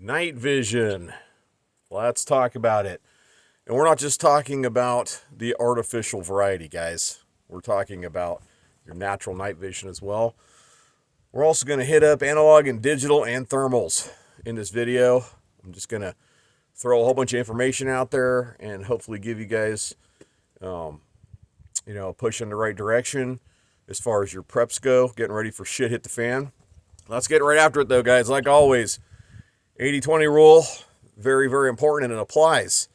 Night vision. Let's talk about it. And we're not just talking about the artificial variety, guys. We're talking about your natural night vision as well. We're also going to hit up analog and digital and thermals in this video. I'm just going to throw a whole bunch of information out there and hopefully give you guys, a push in the right direction as far as your preps go, getting ready for shit hit the fan. Let's get right after it though, guys. Like always, 80-20 rule, very, very important, and it applies.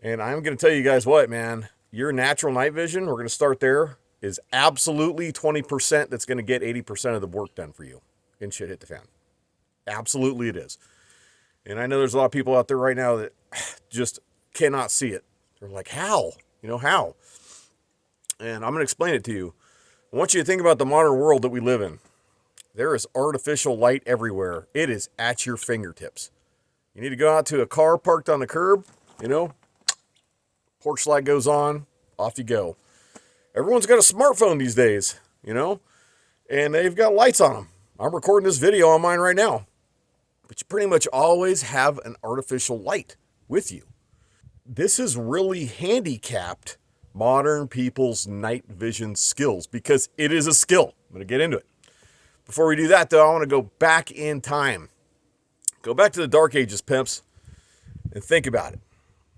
And I'm going to tell you guys what, man, your natural night vision, we're going to start there, is absolutely 20% that's going to get 80% of the work done for you in shit hit the fan. Absolutely it is. And I know there's a lot of people out there right now that just cannot see it. They're like, how? How? And I'm going to explain it to you. I want you to think about the modern world that we live in. There is artificial light everywhere. It is at your fingertips. You need to go out to a car parked on the curb, porch light goes on, off you go. Everyone's got a smartphone these days, and they've got lights on them. I'm recording this video on mine right now. But you pretty much always have an artificial light with you. This has really handicapped modern people's night vision skills because it is a skill. I'm going to get into it. Before we do that, though, I want to go back in time. Go back to the dark ages, pimps, and think about it.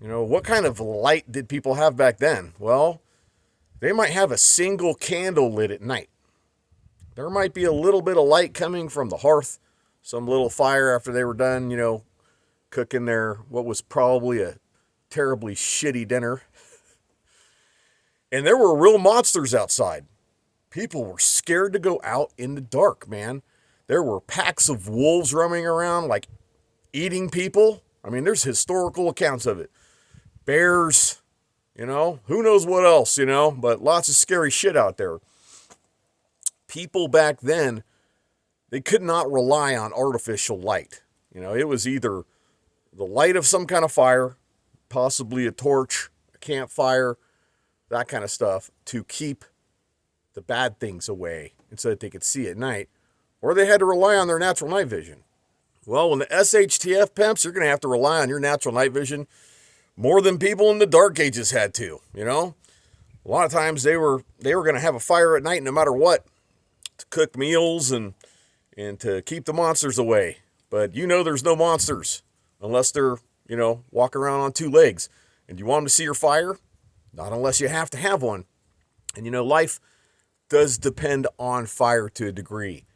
What kind of light did people have back then? Well, they might have a single candle lit at night. There might be a little bit of light coming from the hearth, some little fire after they were done, cooking their, what was probably a terribly shitty dinner. And there were real monsters outside. People were scared to go out in the dark, man. There were packs of wolves roaming around, like eating people. I mean, there's historical accounts of it. Bears, who knows what else, but lots of scary shit out there. People back then, they could not rely on artificial light. It was either the light of some kind of fire, possibly a torch, a campfire, that kind of stuff, to keep the bad things away and so that they could see at night, or they had to rely on their natural night vision. Well, when the SHTF pimps, you're going to have to rely on your natural night vision more than people in the dark ages had to, A lot of times they were going to have a fire at night no matter what, to cook meals and to keep the monsters away. But there's no monsters unless they're, walking around on two legs. And you want them to see your fire? Not unless you have to have one. And life does depend on fire to a degree,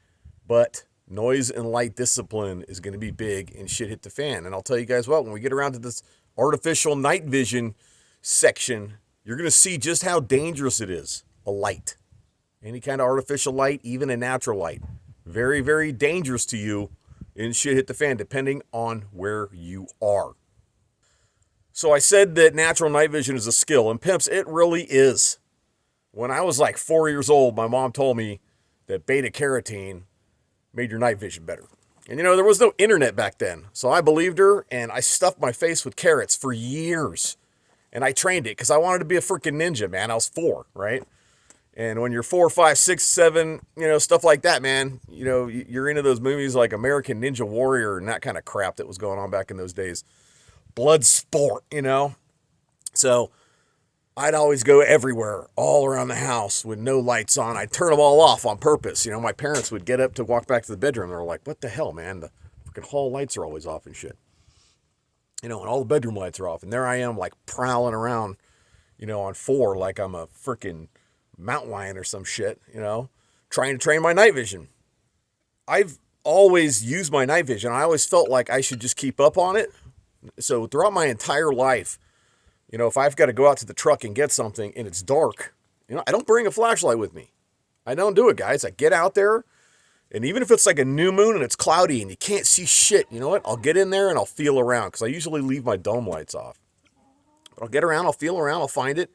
but noise and light discipline is going to be big and shit hit the fan. And I'll tell you guys what, when we get around to this artificial night vision section, you're going to see just how dangerous it is. A light, any kind of artificial light, even a natural light, very, very dangerous to you in shit hit the fan, depending on where you are. So I said that natural night vision is a skill, and pimps, it really is. When I was like 4 years old, my mom told me that beta carotene made your night vision better. And there was no internet back then. So I believed her, and I stuffed my face with carrots for years. And I trained it because I wanted to be a freaking ninja, man. I was 4, right? And when you're 4, 5, 6, 7, stuff like that, man, you're into those movies like American Ninja Warrior and that kind of crap that was going on back in those days. Blood sport, So I'd always go everywhere, all around the house with no lights on. I'd turn them all off on purpose. My parents would get up to walk back to the bedroom. They were like, what the hell, man? The freaking hall lights are always off and shit. And all the bedroom lights are off. And there I am, like, prowling around, on 4 like I'm a freaking mountain lion or some shit, trying to train my night vision. I've always used my night vision. I always felt like I should just keep up on it. So throughout my entire life, if I've got to go out to the truck and get something and it's dark, I don't bring a flashlight with me. I don't do it, guys. I get out there, and even if it's like a new moon and it's cloudy and you can't see shit, you know what? I'll get in there and I'll feel around because I usually leave my dome lights off. But I'll get around, I'll feel around, I'll find it.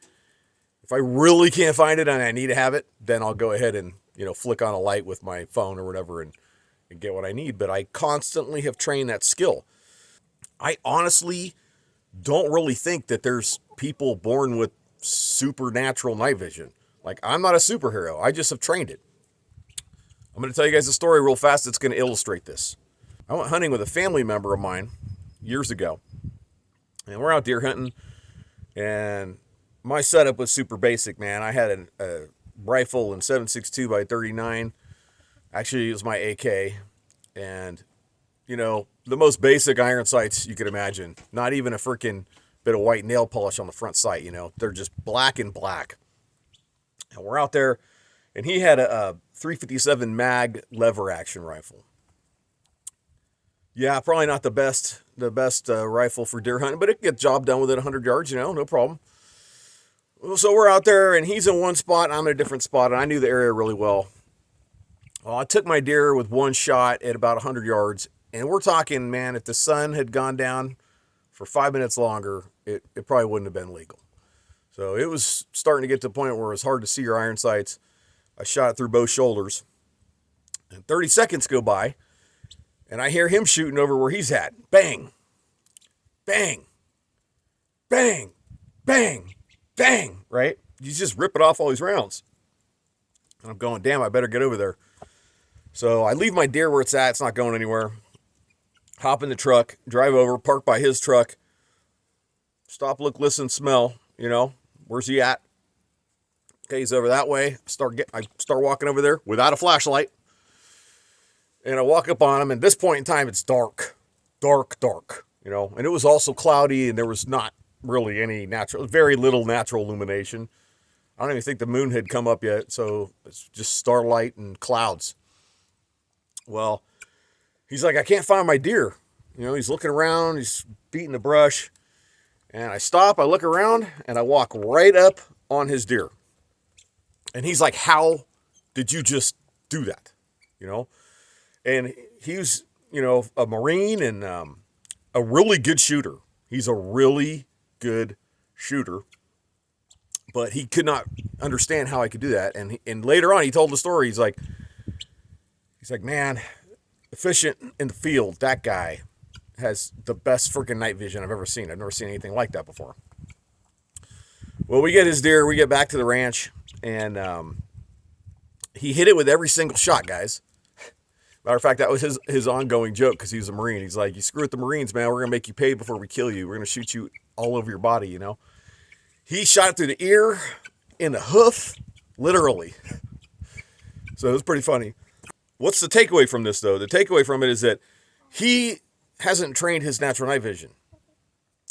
If I really can't find it and I need to have it, then I'll go ahead and, flick on a light with my phone or whatever and get what I need. But I constantly have trained that skill. I honestly don't really think that there's people born with supernatural night vision. Like, I'm not a superhero. I just have trained it. I'm going to tell you guys a story real fast that's going to illustrate this. I went hunting with a family member of mine years ago. And we're out deer hunting. And my setup was super basic, man. I had a rifle in 7.62 by 39. Actually, it was my AK. And, you know, the most basic iron sights you could imagine. Not even a freaking bit of white nail polish on the front sight, you know. They're just black and black. And we're out there, and he had a 357 mag lever action rifle. Yeah, probably not the best rifle for deer hunting, but it can get the job done within 100 yards, you know, no problem. So we're out there, and he's in one spot, and I'm in a different spot, and I knew the area really well. Well, I took my deer with one shot at about 100 yards, and we're talking, man, if the sun had gone down for 5 minutes longer, it probably wouldn't have been legal. So it was starting to get to the point where it was hard to see your iron sights. I shot it through both shoulders, and 30 seconds go by, and I hear him shooting over where he's at. Bang, bang, bang, bang, bang, right? He's just ripping off all these rounds. And I'm going, damn, I better get over there. So I leave my deer where it's at. It's not going anywhere. Hop in the truck, drive over, park by his truck. Stop, look, listen, smell, you know. Where's he at? Okay, he's over that way. I start walking over there without a flashlight. And I walk up on him. And at this point in time, it's dark, you know. And it was also cloudy, and there was not really any very little natural illumination. I don't even think the moon had come up yet, so it's just starlight and clouds. Well, he's like, I can't find my deer. You know, he's looking around, he's beating the brush. And I stop, I look around, and I walk right up on his deer. And he's like, how did you just do that? You know? And he's, you know, a Marine and a really good shooter. He's a really good shooter. But he could not understand how I could do that. And later on, he told the story. He's like, man, efficient in the field. That guy has the best freaking night vision I've ever seen. I've never seen anything like that before. Well, we get his deer. We get back to the ranch. And he hit it with every single shot, guys. Matter of fact, that was his ongoing joke because he was a Marine. He's like, you screw with the Marines, man. We're going to make you pay before we kill you. We're going to shoot you all over your body, you know. He shot through the ear, in the hoof, literally. So it was pretty funny. What's the takeaway from this, though? The takeaway from it is that he hasn't trained his natural night vision.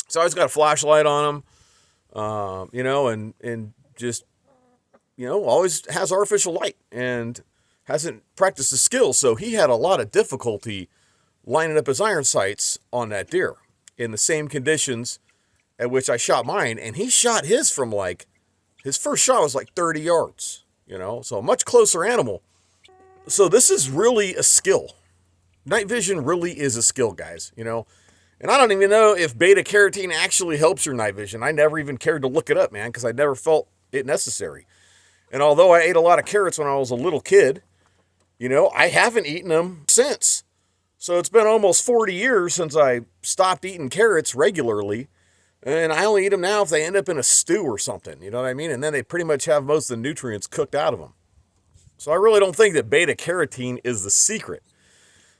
So he's got a flashlight on him, you know, and just, you know, always has artificial light and hasn't practiced the skills. So he had a lot of difficulty lining up his iron sights on that deer in the same conditions at which I shot mine, and he shot his from like, his first shot was like 30 yards, you know, so a much closer animal. So this is really a skill. Night vision really is a skill, guys, you know, and I don't even know if beta carotene actually helps your night vision. I never even cared to look it up, man, because I never felt it necessary. And although I ate a lot of carrots when I was a little kid, you know, I haven't eaten them since. So it's been almost 40 years since I stopped eating carrots regularly. And I only eat them now if they end up in a stew or something, you know what I mean? And then they pretty much have most of the nutrients cooked out of them. So I really don't think that beta carotene is the secret.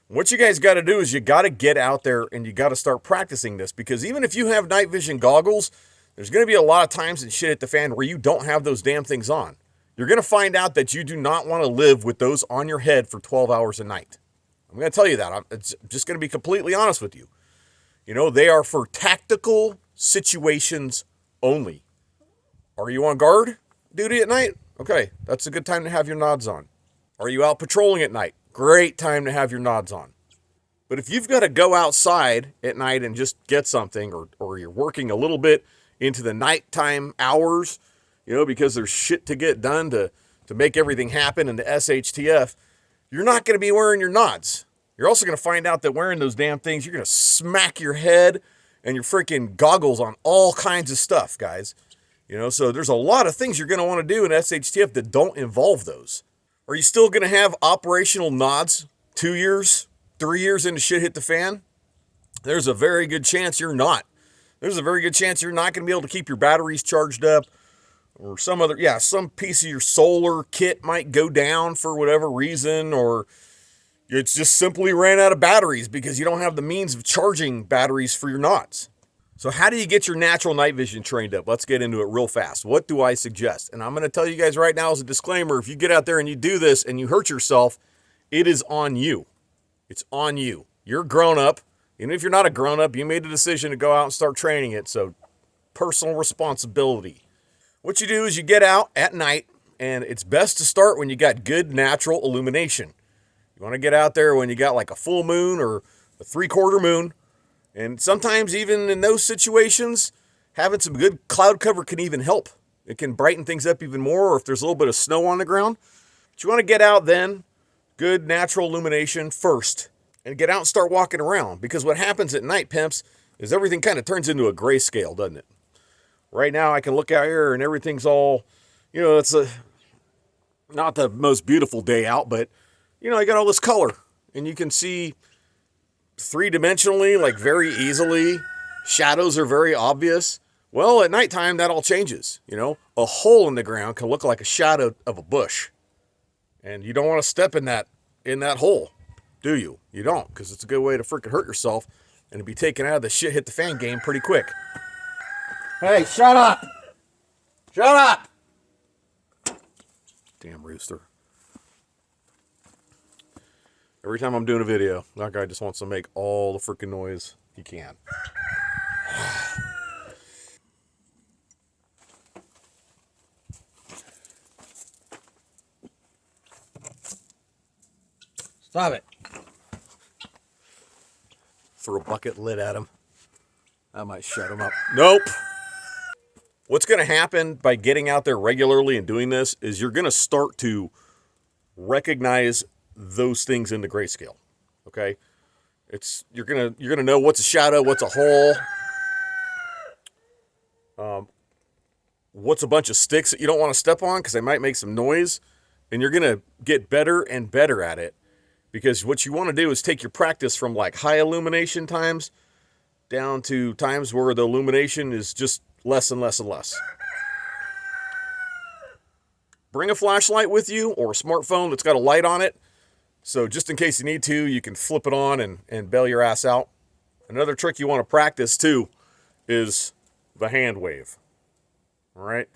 What you guys got to do is you got to get out there and you got to start practicing this, because even if you have night vision goggles, there's going to be a lot of times in shit at the fan where you don't have those damn things on. You're going to find out that you do not want to live with those on your head for 12 hours a night. I'm going to tell you that. I'm just going to be completely honest with you. You know, they are for tactical situations only. Are you on guard duty at night? Okay, that's a good time to have your nods on. Are you out patrolling at night? Great time to have your nods on. But if you've got to go outside at night and just get something, or you're working a little bit into the nighttime hours, you know, because there's shit to get done to make everything happen in the SHTF, you're not going to be wearing your nods. You're also going to find out that wearing those damn things, you're going to smack your head and your freaking goggles on all kinds of stuff, guys. You know, so there's a lot of things you're going to want to do in SHTF that don't involve those. Are you still going to have operational nods 2 years, 3 years into shit hit the fan? There's a very good chance you're not. There's a very good chance you're not going to be able to keep your batteries charged up, or some piece of your solar kit might go down for whatever reason, or, It's just simply ran out of batteries because you don't have the means of charging batteries for your knots. So how do you get your natural night vision trained up? Let's get into it real fast. What do I suggest? And I'm going to tell you guys right now as a disclaimer, if you get out there and you do this and you hurt yourself, it is on you. It's on you. You're grown up. Even if you're not a grown up, you made the decision to go out and start training it. So personal responsibility. What you do is you get out at night, and it's best to start when you got good natural illumination. You want to get out there when you got like a full moon or a 3/4 moon. And sometimes even in those situations, having some good cloud cover can even help. It can brighten things up even more, or if there's a little bit of snow on the ground. But you want to get out then, good natural illumination first, and get out and start walking around. Because what happens at night, pimps, is everything kind of turns into a grayscale, doesn't it? Right now I can look out here and everything's all, it's not the most beautiful day out, but, I got all this color. And you can see three-dimensionally, like very easily. Shadows are very obvious. Well, at nighttime, that all changes. A hole in the ground can look like a shadow of a bush. And you don't want to step in that hole, do you? You don't, because it's a good way to freaking hurt yourself and to be taken out of the shit hit the fan game pretty quick. Hey, shut up! Shut up! Damn rooster. Every time I'm doing a video, that guy just wants to make all the freaking noise he can. Stop it. Throw a bucket lid at him. I might shut him up. Nope. What's going to happen by getting out there regularly and doing this is you're going to start to recognize those things in the grayscale. Okay? You're gonna know what's a shadow, what's a hole, what's a bunch of sticks that you don't want to step on because they might make some noise, and you're gonna get better and better at it, because what you want to do is take your practice from like high illumination times down to times where the illumination is just less and less and less. Bring a flashlight with you or a smartphone that's got a light on it. So just in case you need to, you can flip it on and bail your ass out. Another trick you want to practice too is the hand wave. All right.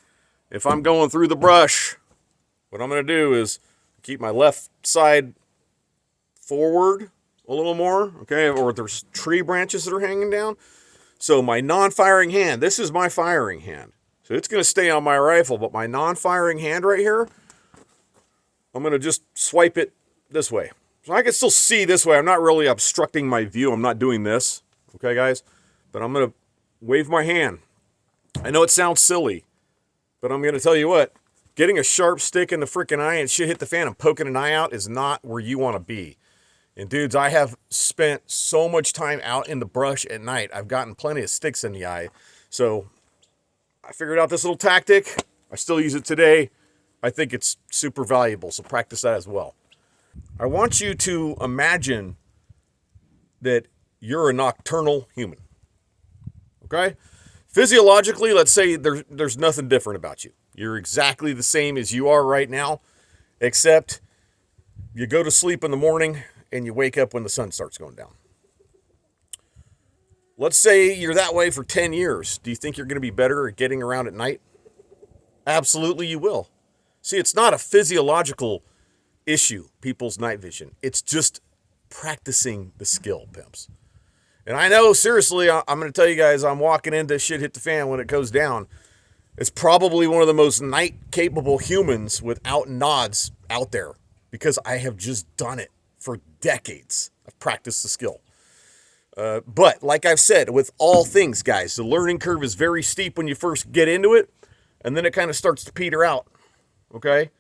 If I'm going through the brush, what I'm going to do is keep my left side forward a little more. Okay. Or there's tree branches that are hanging down. So my non-firing hand, this is my firing hand. So it's going to stay on my rifle, but my non-firing hand right here, I'm going to just swipe it this way. So I can still see this way. I'm not really obstructing my view. I'm not doing this. Okay, guys? But I'm going to wave my hand. I know it sounds silly, but I'm going to tell you what. Getting a sharp stick in the freaking eye and shit hit the fan and poking an eye out is not where you want to be. And dudes, I have spent so much time out in the brush at night. I've gotten plenty of sticks in the eye. So I figured out this little tactic. I still use it today. I think it's super valuable, so practice that as well. I want you to imagine that you're a nocturnal human. Okay? Physiologically, let's say there's nothing different about you. You're exactly the same as you are right now, except you go to sleep in the morning and you wake up when the sun starts going down. Let's say you're that way for 10 years. Do you think you're going to be better at getting around at night? Absolutely you will. See, it's not a physiological issue, people's night vision. It's just practicing the skill, pimps. And I know, seriously, I'm going to tell you guys, I'm walking into shit hit the fan when it goes down. It's probably one of the most night-capable humans without nods out there, because I have just done it for decades. I've practiced the skill. But like I've said, with all things, guys, the learning curve is very steep when you first get into it, and then it kind of starts to peter out. Okay?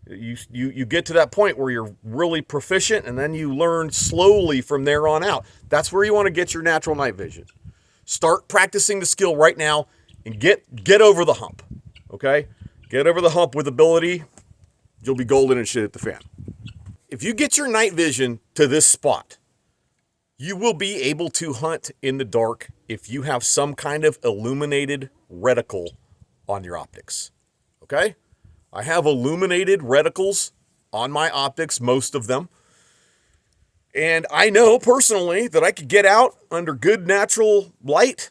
You get to that point where you're really proficient, and then you learn slowly from there on out. That's where you want to get your natural night vision. Start practicing the skill right now and get over the hump. Okay? Get over the hump with ability. You'll be golden and shit at the fan. If you get your night vision to this spot, you will be able to hunt in the dark if you have some kind of illuminated reticle on your optics. Okay? I have illuminated reticles on my optics, most of them. And I know personally that I could get out under good natural light,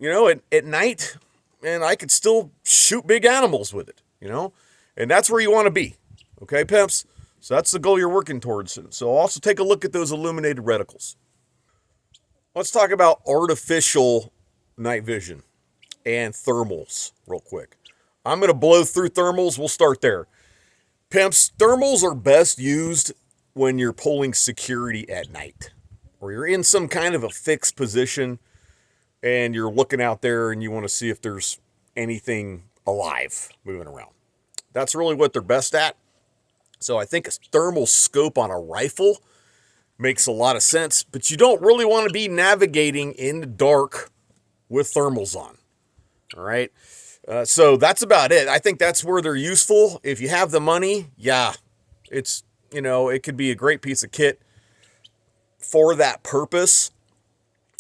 at night, and I could still shoot big animals with it. And that's where you want to be. Okay, pimps? So that's the goal you're working towards. So also take a look at those illuminated reticles. Let's talk about artificial night vision and thermals real quick. I'm going to blow through thermals. We'll start there. Pimps, thermals are best used when you're pulling security at night, or you're in some kind of a fixed position and you're looking out there and you want to see if there's anything alive moving around. That's really what they're best at. So I think a thermal scope on a rifle makes a lot of sense, but you don't really want to be navigating in the dark with thermals on. All right. So that's about it. I think that's where they're useful. If you have the money, yeah, it's, it could be a great piece of kit for that purpose.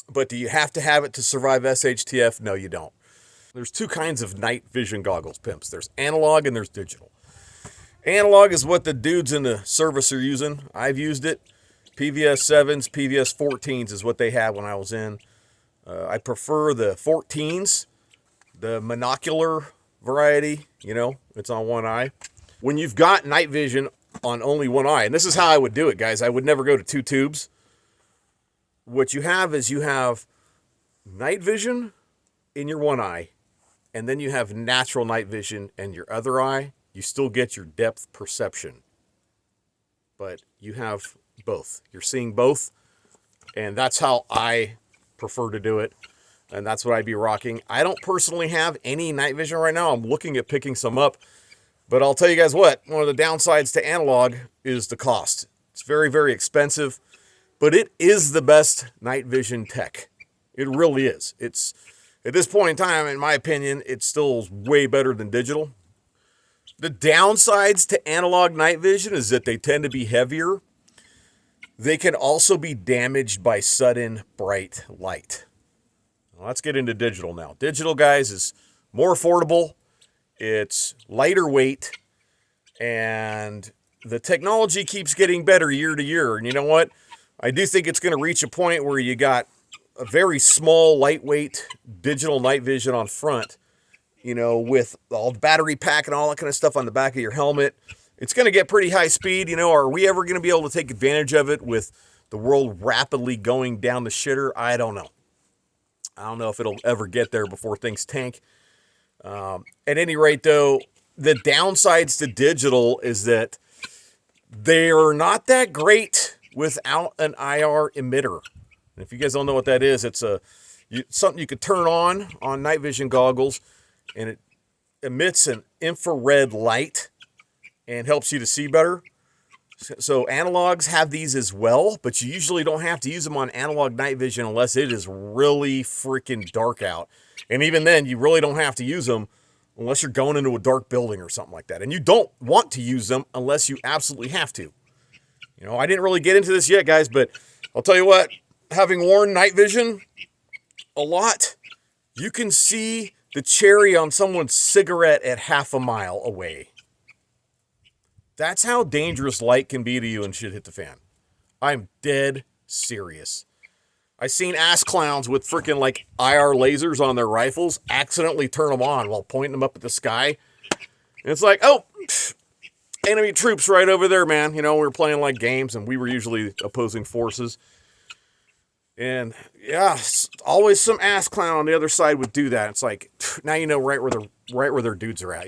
But do you have to have it to survive SHTF? No, you don't. There's two kinds of night vision goggles, pimps. There's analog and there's digital. Analog is what the dudes in the service are using. I've used it. PVS 7s, PVS 14s is what they had when I was in. I prefer the 14s, the monocular variety. It's on one eye. When you've got night vision on only one eye, and this is how I would do it, guys. I would never go to two tubes. What you have is you have night vision in your one eye, and then you have natural night vision in your other eye. You still get your depth perception, but you have both. You're seeing both, and that's how I prefer to do it, and that's what I'd be rocking. I don't personally have any night vision right now. I'm looking at picking some up, but I'll tell you guys what, one of the downsides to analog is the cost. It's very, very expensive, but it is the best night vision tech. It really is. It's, at this point in time, in my opinion, it's still way better than digital. The downsides to analog night vision is that they tend to be heavier. They can also be damaged by sudden bright light. Well, let's get into digital now. Digital, guys, is more affordable. It's lighter weight. And the technology keeps getting better year to year. And you know what? I do think it's going to reach a point where you got a very small, lightweight digital night vision on front, with all the battery pack and all that kind of stuff on the back of your helmet. It's going to get pretty high speed. Are we ever going to be able to take advantage of it with the world rapidly going down the shitter? I don't know. I don't know if it'll ever get there before things tank. At any rate, though, the downsides to digital is that they are not that great without an IR emitter. And if you guys don't know what that is, it's something you could turn on night vision goggles, and it emits an infrared light and helps you to see better. So analogs have these as well, but you usually don't have to use them on analog night vision unless it is really freaking dark out. And even then, you really don't have to use them unless you're going into a dark building or something like that. And you don't want to use them unless you absolutely have to. I didn't really get into this yet, guys, but I'll tell you what, having worn night vision a lot, you can see the cherry on someone's cigarette at half a mile away. That's how dangerous light can be to you and shit hit the fan. I'm dead serious. I seen ass clowns with freaking IR lasers on their rifles accidentally turn them on while pointing them up at the sky. And it's like, oh, enemy troops right over there, man. We were playing games and we were usually opposing forces. And yeah, always some ass clown on the other side would do that. It's like, now you know right where their dudes are at,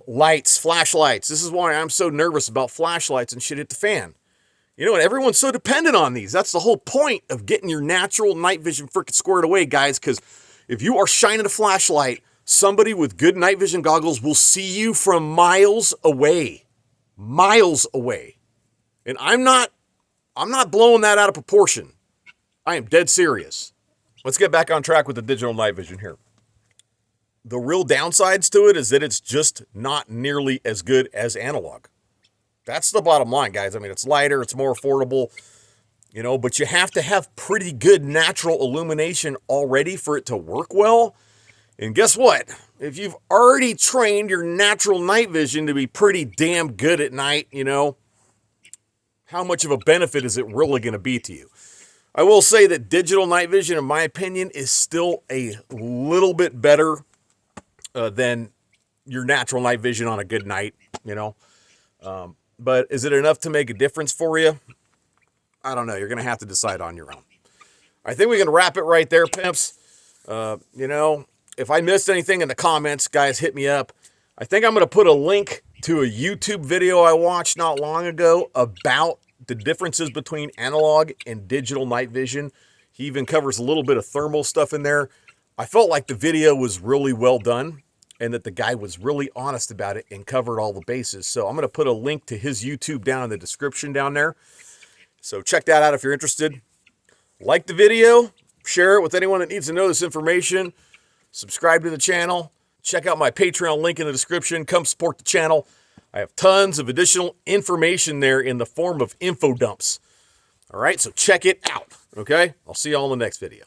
Lights, flashlights. This is why I'm so nervous about flashlights and shit hit the fan. And everyone's so dependent on these. That's the whole point of getting your natural night vision freaking squared away, guys, because if you are shining a flashlight, somebody with good night vision goggles will see you from miles away. Miles away. And I'm not blowing that out of proportion. I am dead serious. Let's get back on track with the digital night vision here. The real downsides to it is that it's just not nearly as good as analog. That's the bottom line, guys. I mean, it's lighter, it's more affordable, but you have to have pretty good natural illumination already for it to work well. And guess what? If you've already trained your natural night vision to be pretty damn good at night, how much of a benefit is it really going to be to you? I will say that digital night vision, in my opinion, is still a little bit better than your natural night vision on a good night, you know. But is it enough to make a difference for you? I don't know. You're going to have to decide on your own. I think we can wrap it right there, pimps. You know, if I missed anything in the comments, guys, hit me up. I think I'm going to put a link to a YouTube video I watched not long ago about the differences between analog and digital night vision. He even covers a little bit of thermal stuff in there. I felt like the video was really well done and that the guy was really honest about it and covered all the bases. So I'm going to put a link to his YouTube down in the description down there. So check that out if you're interested. Like the video, share it with anyone that needs to know this information. Subscribe to the channel. Check out my Patreon link in the description. Come support the channel. I have tons of additional information there in the form of info dumps. All right, so check it out, okay? I'll see you all in the next video.